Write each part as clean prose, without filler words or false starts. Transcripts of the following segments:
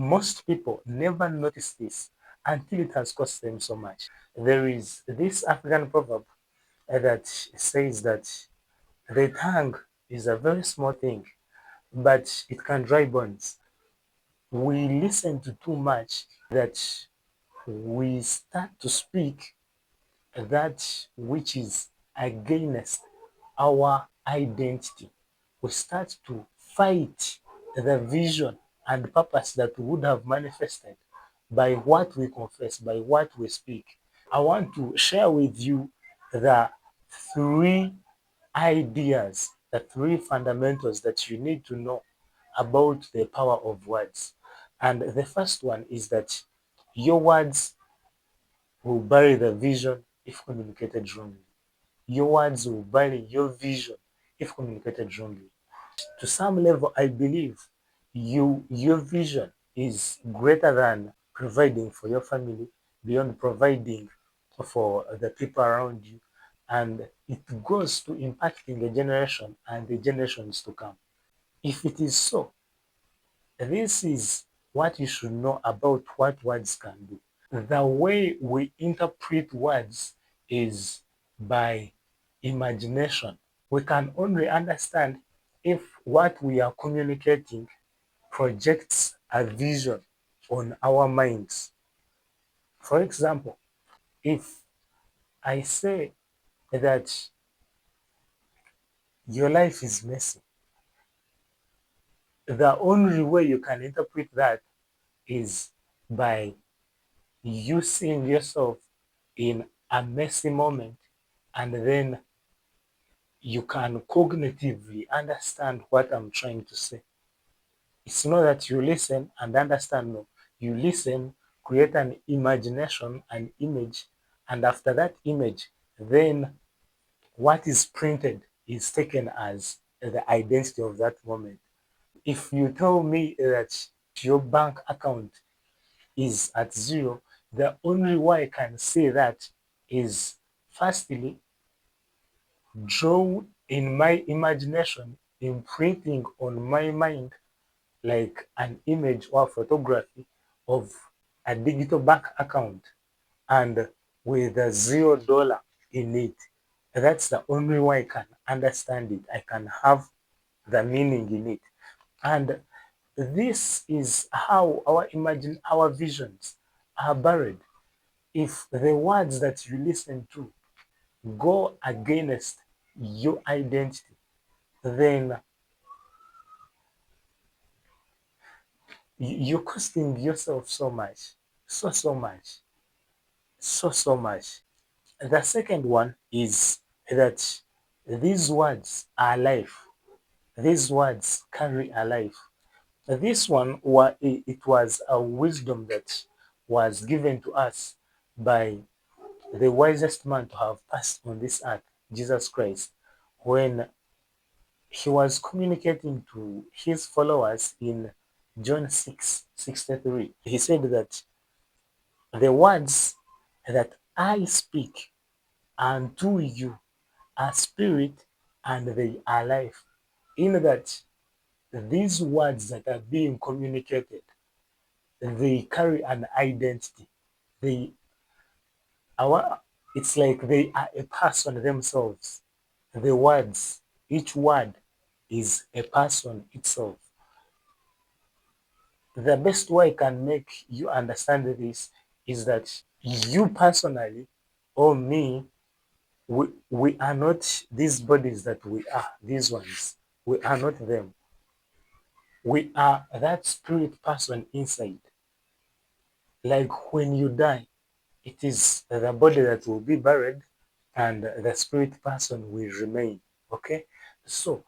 most people never notice this until it has cost them so much. There is this African proverb that says that the tongue is a very small thing, but it can dry bones. We listen to too much that we start to speak that which is against our identity. We start to fight the vision and purpose that would have manifested by what we confess, by what we speak. I want to share with you the three ideas, the three fundamentals that you need to know about the power of words. And the first one is that your words will bury the vision if communicated wrongly. Your words will bury your vision if communicated wrongly. To some level, I believe your vision is greater than providing for your family, beyond providing for the people around you, and it goes to impacting the generation and the generations to come. If it is so, this is what you should know about what words can do. The way we interpret words is by imagination. We can only understand if what we are communicating projects a vision on our minds. For example, if I say that your life is messy, the only way you can interpret that is by you seeing yourself in a messy moment, and then you can cognitively understand what I'm trying to say. It's not that you listen and understand, no. You listen, create an imagination, an image, and after that image, then what is printed is taken as the identity of that moment. If you tell me that your bank account is at zero, the only way I can say that is firstly draw in my imagination, imprinting on my mind like an image or photography of a digital bank account and with a $0 in it. That's the only way I can understand it. I can have the meaning in it. And this is how our visions are buried. If the words that you listen to go against your identity, then you're costing yourself so much, so much, so much. The second one is that these words are life. These words carry a life. This one, it was a wisdom that was given to us by the wisest man to have passed on this earth, Jesus Christ, when he was communicating to his followers in John 6:63. He said that the words that I speak unto you are spirit and they are life. In that, these words that are being communicated, they carry an identity. They our it's like they are a person themselves. The words, each word is a person itself. The best way I can make you understand this is that you personally or me, we are not these bodies that we are, these ones. We are not them. We are that spirit person inside. Like when you die, it is the body that will be buried and the spirit person will remain. Okay? So,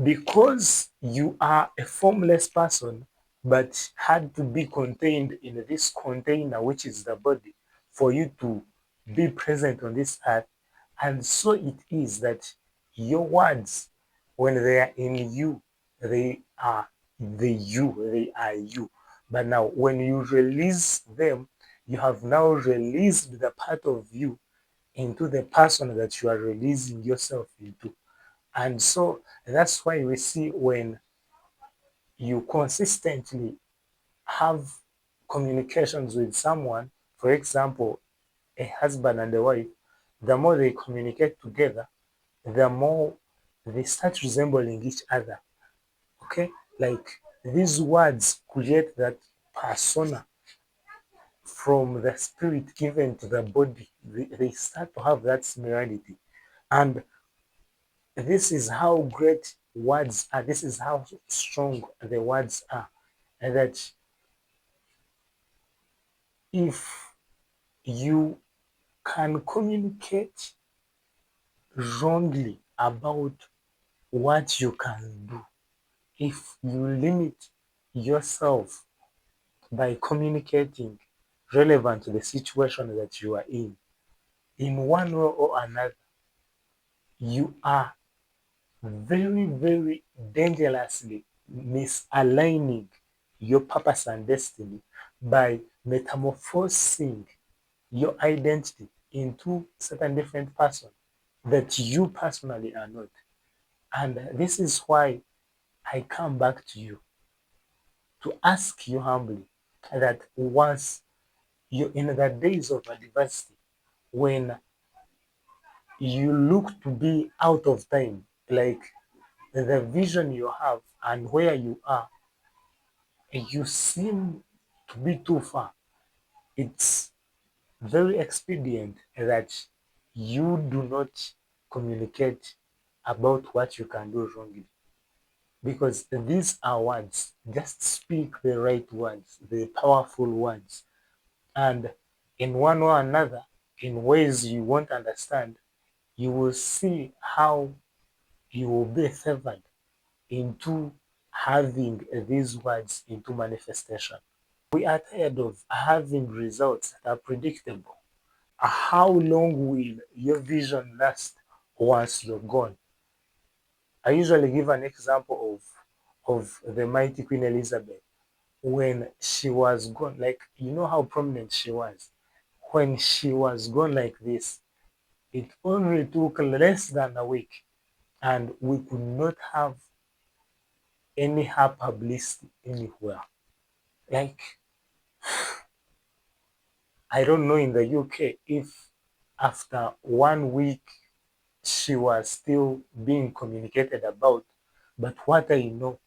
because you are a formless person but had to be contained in this container, which is the body, for you to be present on this earth, and so it is that your words, when they are in you, they are they are you. But now, when you release them, you have now released the part of you into the person that you are releasing yourself into. And so that's why we see when you consistently have communications with someone, for example, a husband and a wife, the more they communicate together, the more they start resembling each other. Okay? Like these words create that persona from the spirit given to the body. They start to have that similarity. And this is how great words are. This is how strong the words are. And that if you can communicate wrongly about what you can do, if you limit yourself by communicating relevant to the situation that you are in one way or another, you are very, very dangerously misaligning your purpose and destiny by metamorphosing your identity into certain different person that you personally are not. And this is why I come back to you to ask you humbly that once you in the days of adversity, when you look to be out of time, like the vision you have and where you are, you seem to be too far. It's very expedient that you do not communicate about what you can do wrongly. Because these are words. Just speak the right words, the powerful words. And in one or another, in ways you won't understand, you will see how you will be favored into having these words into manifestation. We are tired of having results that are predictable. How long will your vision last once you're gone? I usually give an example of the mighty Queen Elizabeth when she was gone. Like, you know how prominent she was. When she was gone like this, it only took less than a week, and we could not have any her publicity anywhere. Like, I don't know in the UK if after 1 week she was still being communicated about, but what I know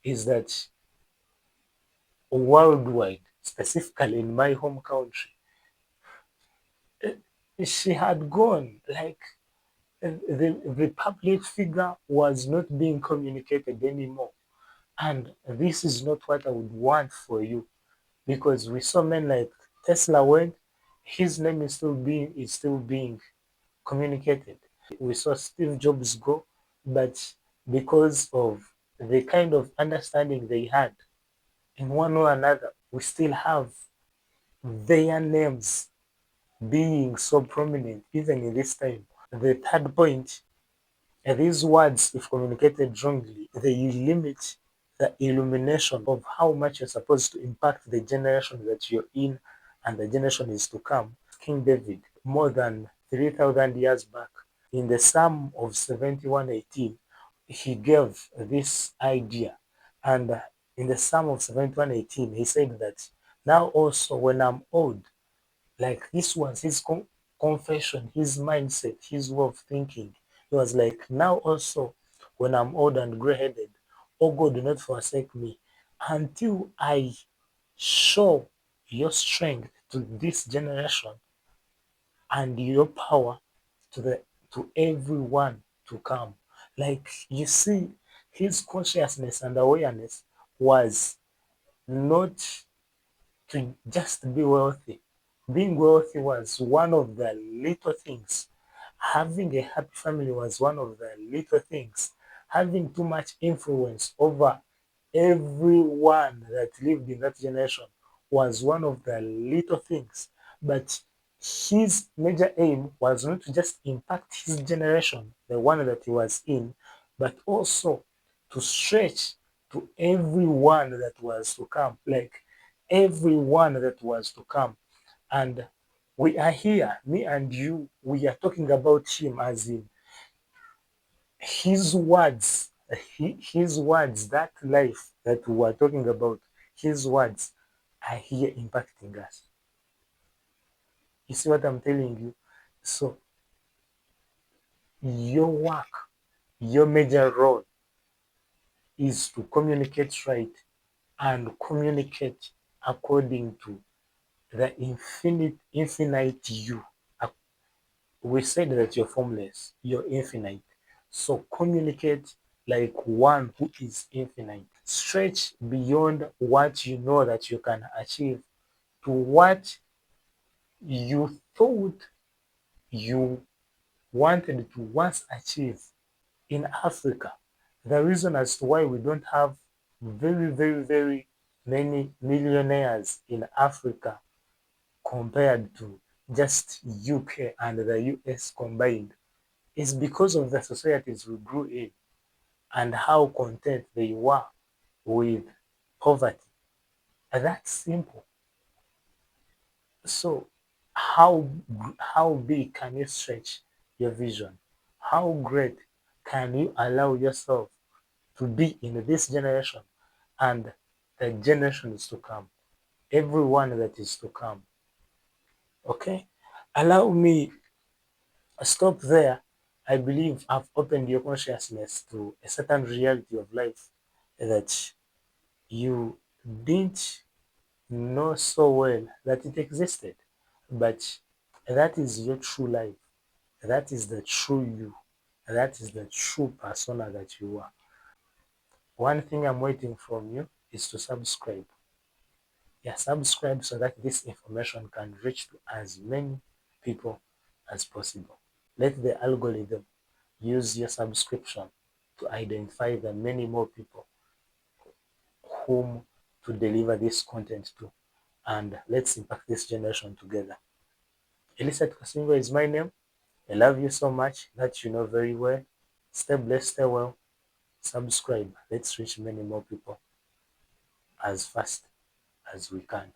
is that worldwide, specifically in my home country, she had gone. Like the public figure was not being communicated anymore. And this is not what I would want for you, because we saw men like Tesla went, his name is still being communicated. We saw Steve Jobs go, but because of the kind of understanding they had in one or another, we still have their names being so prominent even in this time. The third point, these words, if communicated wrongly, they limit the illumination of how much you're supposed to impact the generation that you're in and the generation is to come. King David, more than 3,000 years back, in the Psalm of 71:18, he gave this idea. And in the Psalm of 71:18, he said that now also when I'm old, like this was his confession, his mindset, his way of thinking. He was like, now also, when I'm old and gray headed, oh God, do not forsake me until I show your strength to this generation and your power to the to everyone to come. Like you see, his consciousness and awareness was not to just be wealthy. Being wealthy was one of the little things. Having a happy family was one of the little things. Having too much influence over everyone that lived in that generation was one of the little things. But his major aim was not to just impact his generation, the one that he was in, but also to stretch to everyone that was to come. Like everyone that was to come. And we are here, me and you, we are talking about him as in his words His words, that life that we are talking about, his words are here impacting us. You see what I'm telling you? So your work, your major role is to communicate right and communicate according to the infinite you. We said that you're formless, you're infinite. So communicate like one who is infinite. Stretch beyond what you know that you can achieve to what you thought you wanted to once achieve in Africa. The reason as to why we don't have very many millionaires in Africa compared to just UK and the US combined is because of the societies we grew in and how content they were with poverty. That's simple. So how big can you stretch your vision? How great can you allow yourself to be in this generation and the generations to come, everyone that is to come? Okay, allow me stop there. I believe I've opened your consciousness to a certain reality of life that you didn't know so well that it existed, but that is your true life. That is the true you. That is the true persona that you are. One thing I'm waiting from you is to subscribe. Yeah, subscribe so that this information can reach to as many people as possible. Let the algorithm use your subscription to identify the many more people whom to deliver this content to. And let's impact this generation together. Elisa Tukasingura is my name. I love you so much that you know very well. Stay blessed, stay well. Subscribe. Let's reach many more people as fast as we can.